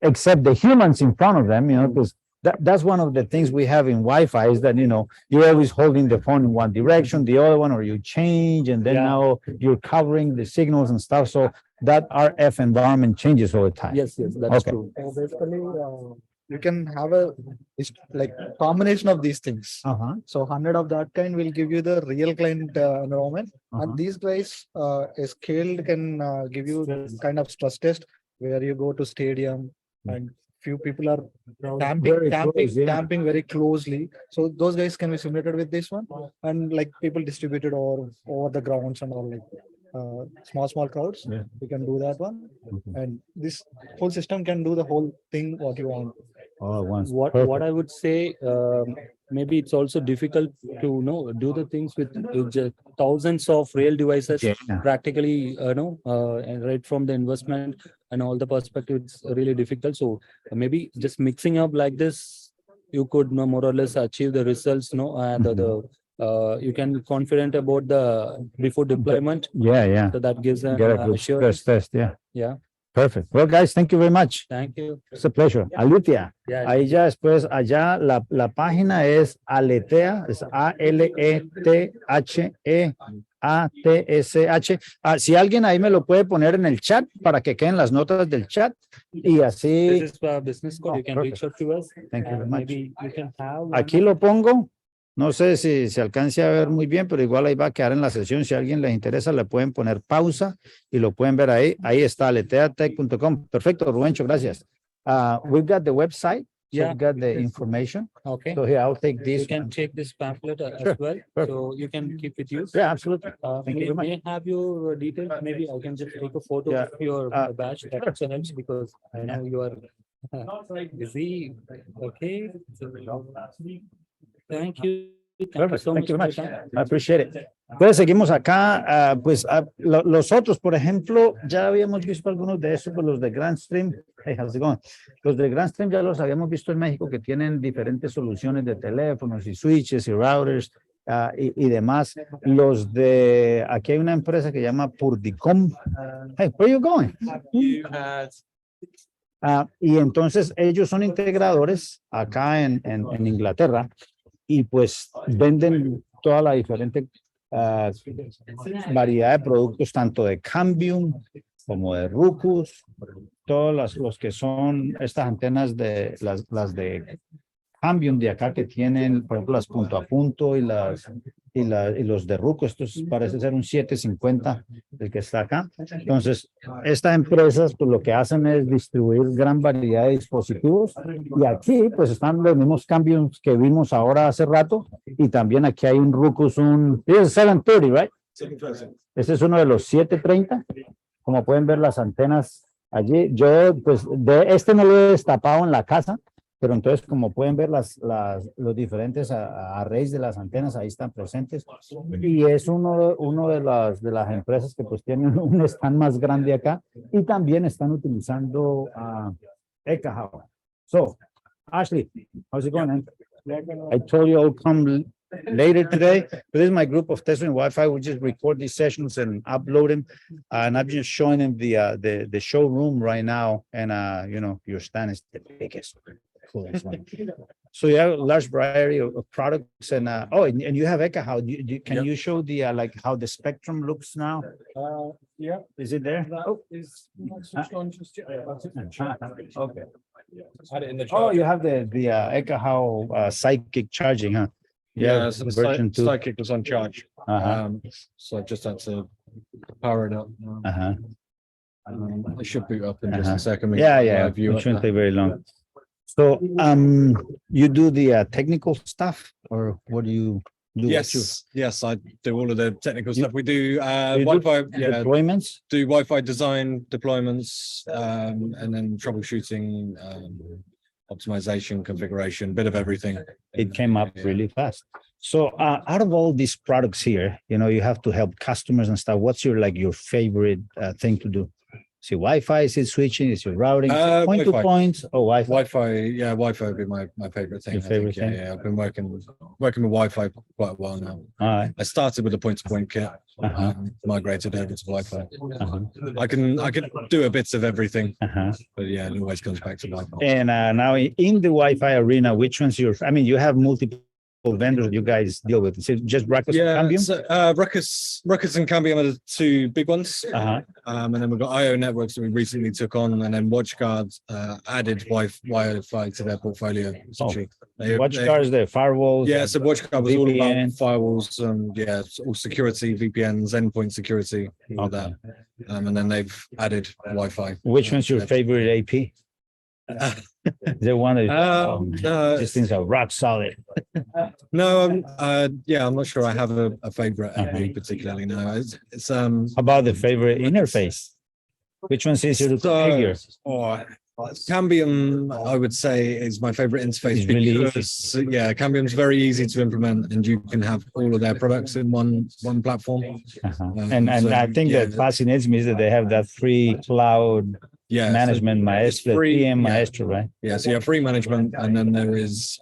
except the humans in front of them, because that's one of the things we have in Wi-Fi is that you're always holding the phone in one direction, the other one, or you change, and then now you're covering the signals and stuff. So that RF environment changes all the time. Yes, that's true. Basically, you can have a combination of these things. So 100 of that kind will give you the real client environment, and these guys scaled can give you kind of stress test where you go to stadium and few people are tamping very closely. So those guys can be simulated with this one, and like people distributed over the grounds and all, like small crowds. We can do that one, and this whole system can do the whole thing what you want. Oh, once. What I would say, maybe it's also difficult to do the things with just thousands of real devices. Yeah. Practically, and right from the investment and all the perspective, it's really difficult. So maybe just mixing up like this, you could more or less achieve the results. And you can be confident about the before deployment. Yeah. So that gives an Get a good assurance. stress test. Yeah. Yeah. Perfect. Well, guys, thank you very much. Thank you. It's a pleasure. Alicia. Yeah. Ahí ya después, allá la página es Aletea, es ALETHEATSH. Si alguien ahí me lo puede poner en el chat para que queden las notas del chat y así. This is a business code. You can reach out to us. Thank you very much. Maybe you can have. Aquí lo pongo. No sé si se alcance a ver muy bien, pero igual ahí va a quedar en la sesión. Si a alguien les interesa, le pueden poner pausa y lo pueden ver ahí. Ahí está, aleteatech.com. Perfecto, Rubencho, gracias. We've got the website. So Yeah. we've got the information. Okay. So here, I'll take this. You can one. take this pamphlet as Sure. well, Perfect. so you can keep with you. Yeah, absolutely. Thank you very much. May I have your details? Maybe I can just take a photo Yeah. of your badge Sure. excellence, because I know you are busy. Okay. Thank you. Thank you Perfect. so Thank you much very for your much. time. I appreciate it. Entonces seguimos acá, los otros, por ejemplo, ya habíamos visto algunos de esos, pues los de Grand Stream. Hey, how's it going? Los de Grand Stream ya los habíamos visto en México, que tienen diferentes soluciones de teléfonos y switches y routers y demás. Los de, aquí hay una empresa que se llama Purdicom. Hey, where you going? Y entonces ellos son integradores acá en Inglaterra y pues venden toda la diferente variedad de productos, tanto de Cambium como de Ruckus, todos los que son estas antenas de las de Cambium de acá que tienen, por ejemplo, las punto a punto y los de Ruckus. Estos parece ser un 750 el que está acá. Entonces, estas empresas pues lo que hacen es distribuir gran variedad de dispositivos y aquí pues están los mismos Cambiums que vimos ahora hace rato y también aquí hay un Ruckus, un 730, right? Este es uno de los 730. Como pueden ver las antenas allí, yo pues de este no lo he destapado en la casa, pero entonces como pueden ver los diferentes arrays de las antenas ahí están presentes y es uno de las empresas que pues tienen un stand más grande acá y también están utilizando Ekahau. So, Ashley, how's it going, man? I told you I'll come later today, but this is my group of testing Wi-Fi. We just record these sessions and upload them, and I'm just showing them the showroom right now. And you know, your stand is the biggest, coolest one. So you have a large variety of products, and and you have Ekahau. Can you show the like how the spectrum looks now? Yeah. Is it there? Oh, is not switched on just yet. Okay. Add it in the Oh, you have the Ekahau psychic charging, huh? Yeah, so the version 2. Sidekick was on charge. So I just had to power it up. It should boot up in just a second. Yeah. It shouldn't take very long. So, you do the technical stuff, or what do you do? Yes, I do all of the technical stuff. We do You Wi-Fi, deployments? do Wi-Fi design, deployments, and then troubleshooting, optimization, configuration, bit of everything. It came up really fast. So, out of all these products here, you know, you have to help customers and stuff. What's your favorite thing to do? Is it Wi-Fi? Is it switching? Is it routing? Point to Wi-Fi. points? Oh, Wi-Fi. Wi-Fi would be my favorite thing. Your favorite thing? Yeah, I've been working with Wi-Fi quite a while now. All right. I started with a point-to-point kit, migrated over to Wi-Fi. I can do a bit of everything, but yeah, it always comes back to Wi-Fi. And now in the Wi-Fi arena, which one's you have multiple vendors you guys deal with. Is it just Ruckus and Cambium? So, Ruckus and Cambium are the two big ones. And then we've got IO Networks that we recently took on, and then WatchGuard added Wi-Fi to their portfolio. WatchGuard is the firewalls. Yeah, so WatchGuard was all about VPN. firewalls, all security, VPNs, endpoint security, all of that. And then they've added Wi-Fi. Which one's your favorite AP? The one that these things are rock solid. No, I'm not sure I have a favorite particularly. No, it's About the favorite interface. Which one's easier to configure? Cambium, I would say, is my favorite interface It's really easy. because, yeah, Cambium's very easy to implement, and you can have all of their products in one platform. And so, I think yeah, that fascinates me is that they have that free cloud yeah, so management, Maestro, free, PM yeah. Maestro, right? Yeah, so you have free management, and then there is,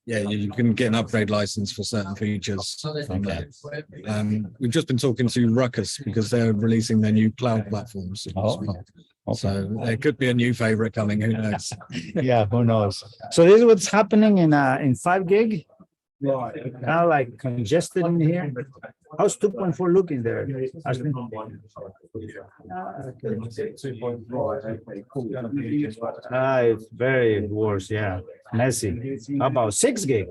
yeah, you can get an upgrade license for certain features. Okay. We've just been talking to Ruckus because they're releasing their new cloud platforms. So there could be a new favorite coming. Who knows? Yeah, who knows? So this is what's happening in 5 gig. Kind of like congested in here. How's 2.4 looking there, Ashley? It's very worse. Yeah, messy. How about 6 gig?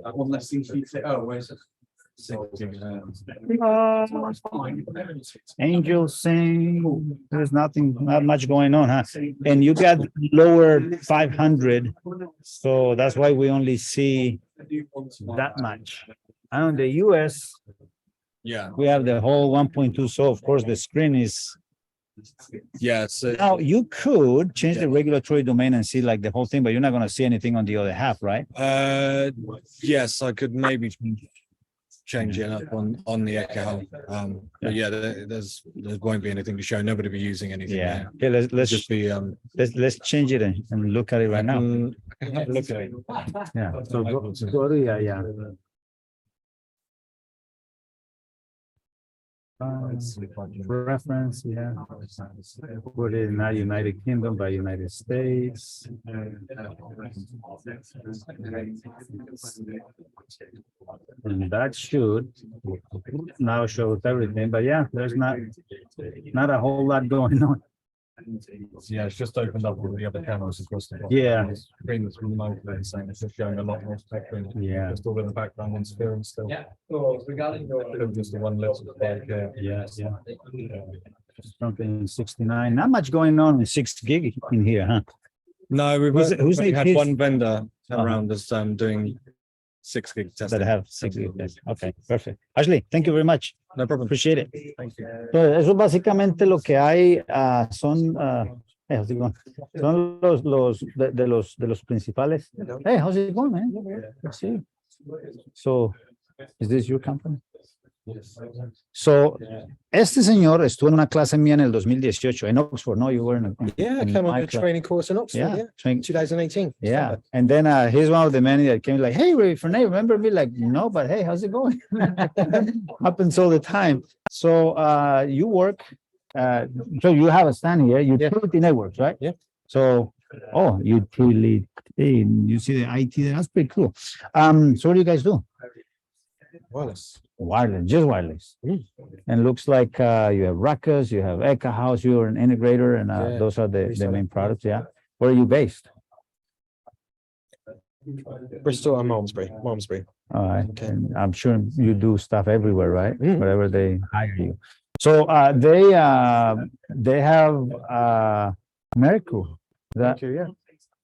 Angels saying there's not much going on, huh? And you got lower 500, so that's why we only see that much. And in the US, Yeah. we have the whole 1.2, so of course the screen is. Yeah. So Now you could change the regulatory domain and see like the whole thing, but you're not going to see anything on the other half, right? yes, I could maybe change it up on the Echo. But yeah, there won't be anything to show. Nobody will be using anything. Yeah. There. Okay, let's Just be let's change it and look at it right now. I can have a look at it. Yeah. So go to yeah. Reference, yeah. Put it in not United Kingdom, but United States. And that should now shows everything, but yeah, there's not a whole lot going on. Yeah, it's just opened up all the other channels across the bottom. Yeah. The screen that's remotely saying it's just showing a lot more spectrum. Yeah. Just all in the background interference still. Yeah. So regarding Still just the one little spike, Yeah. Something 69. Not much going on in 6 gig in here, huh? No, we've Who's only had his- one vendor around us doing 6 gig testing. That have 6 gig. Okay, perfect. Ashley, thank you very much. No problem. Appreciate it. Thank you. Entonces, eso básicamente lo que hay son how's it going? Son de los principales. Hey, how's it going, man? Let's see. So, is this your company? So, este señor estuvo en una clase mía en el 2018 en Oxford, no? You were in Yeah, I came on a training course in Oxford, Yeah, 2018. Yeah, and then he's one of the many that came like, hey, Renee, remember me? Like, no, but hey, how's it going? Happens all the time. So you work, so you have a stand here, utility networks, right? Yeah. So, utility, you see the IT there, that's pretty cool. So what do you guys do? Wireless. Wireless, just wireless. And looks like you have Ruckus, you have Eka House, you're an integrator, and those are the main products, yeah. Where are you based? Bristol and Malmesbury. All right. Okay. And I'm sure you do stuff everywhere, right? Wherever they hire you. So they have Mercury. Yeah.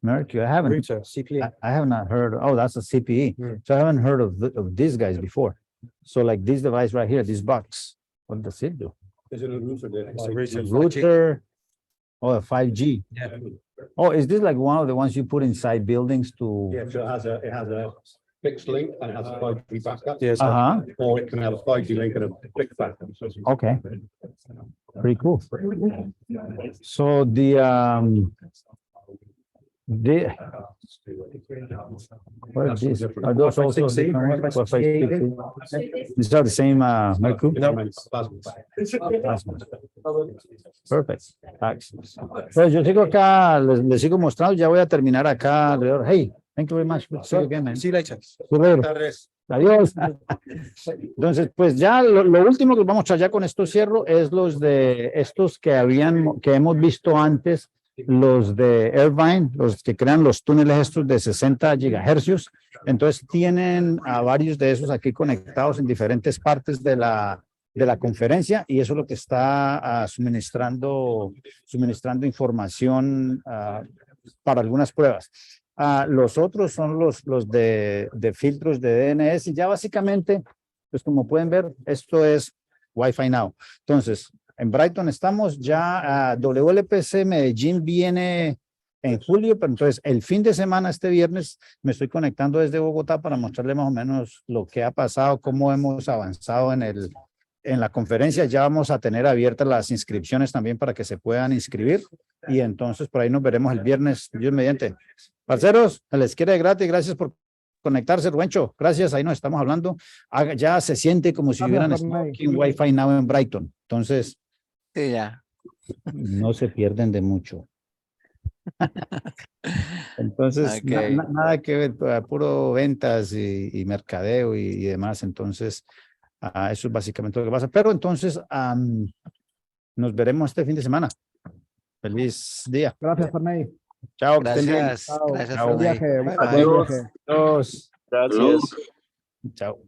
Mercury. I haven't. Router, CPE. I have not heard. Oh, that's a CPE. So I haven't heard of these guys before. So like this device right here, this box. What does it do? There's a router there. It's a router. Oh, a 5G. Yeah. Oh, is this like one of the ones you put inside buildings to? Yeah, so it has a fixed link and it has a 5G backup. Yes. Or it can have a 5G link and a fixed backup. Okay. Pretty cool. So what is this? Are those also different ones? These are the same Mercury? Perfect. Pues yo sigo acá, les sigo mostrando, ya voy a terminar acá alrededor. Hey, thank you very much. See you again, man. See you later. See you later. Adiós. Entonces, pues ya lo último que vamos a mostrar ya con esto cierro es los de estos que hemos visto antes, los de Irvine, los que crean los túneles estos de 60 gigahercios. Entonces tienen a varios de esos aquí conectados en diferentes partes de la conferencia, y eso es lo que está suministrando información para algunas pruebas. Los otros son los de filtros de DNS, y ya básicamente, pues como pueden ver, esto es WiFiNow. Entonces, en Brighton estamos ya, WLPC Medellín viene en julio, pero entonces el fin de semana, este viernes, me estoy conectando desde Bogotá para mostrarle más o menos lo que ha pasado, cómo hemos avanzado en la conferencia. Ya vamos a tener abiertas las inscripciones también para que se puedan inscribir y entonces por ahí nos veremos el viernes, Dios mediante. Parceros, se les quiere gratis, gracias por conectarse, Ruencho, gracias, ahí nos estamos hablando. Ya se siente como si hubieran estado aquí en WiFiNow en Brighton, entonces Sí, ya. no se pierden de mucho. Entonces, Okay. nada que ver, puro ventas y mercadeo y demás. Entonces, eso es básicamente lo que pasa. Pero entonces, nos veremos este fin de semana. Feliz día. Gracias, Farney. Chao, que estén bien. Gracias. Gracias, Chao. Buen Ferney. viaje. Bye, Buen bye. viaje. Adiós. Gracias. Chao.